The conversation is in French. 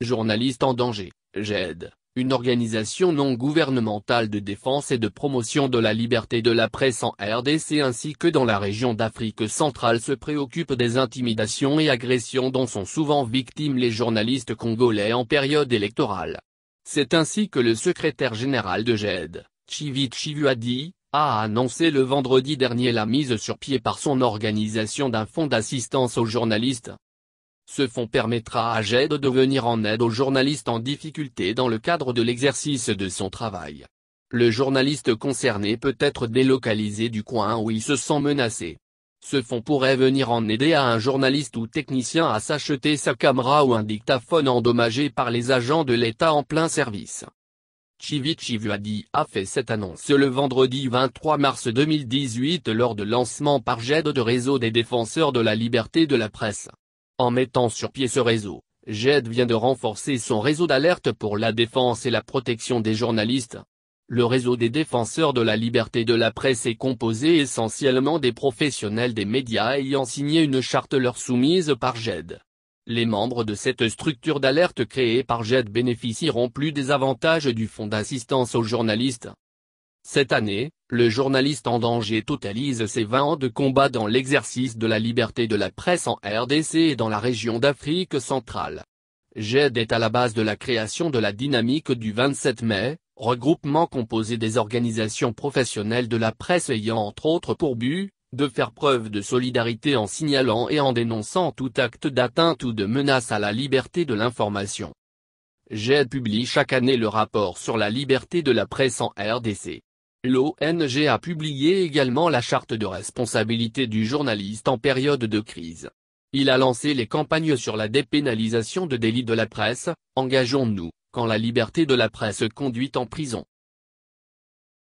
Journalistes en danger, GED, une organisation non gouvernementale de défense et de promotion de la liberté de la presse en RDC ainsi que dans la région d'Afrique centrale se préoccupe des intimidations et agressions dont sont souvent victimes les journalistes congolais en période électorale. C'est ainsi que le secrétaire général de GED, Chivi Chivuadi, a annoncé le vendredi dernier la mise sur pied par son organisation d'un fonds d'assistance aux journalistes. Ce fonds permettra à GED de venir en aide aux journalistes en difficulté dans le cadre de l'exercice de son travail. Le journaliste concerné peut être délocalisé du coin où il se sent menacé. Ce fonds pourrait venir en aider à un journaliste ou technicien à s'acheter sa caméra ou un dictaphone endommagé par les agents de l'État en plein service. Chivi Chivuadi a fait cette annonce le vendredi 23 mars 2018 lors de lancement par GED de réseau des défenseurs de la liberté de la presse. En mettant sur pied ce réseau, GED vient de renforcer son réseau d'alerte pour la défense et la protection des journalistes. Le réseau des défenseurs de la liberté de la presse est composé essentiellement des professionnels des médias ayant signé une charte leur soumise par GED. Les membres de cette structure d'alerte créée par GED bénéficieront plus des avantages du fonds d'assistance aux journalistes. Cette année, le journaliste en danger totalise ses 20 ans de combat dans l'exercice de la liberté de la presse en RDC et dans la région d'Afrique centrale. GED est à la base de la création de la Dynamique du 27 mai, regroupement composé des organisations professionnelles de la presse ayant entre autres pour but, de faire preuve de solidarité en signalant et en dénonçant tout acte d'atteinte ou de menace à la liberté de l'information. GED publie chaque année le rapport sur la liberté de la presse en RDC. L'ONG a publié également la charte de responsabilité du journaliste en période de crise. Il a lancé les campagnes sur la dépénalisation de délits de la presse, Engageons-nous, quand la liberté de la presse conduit en prison.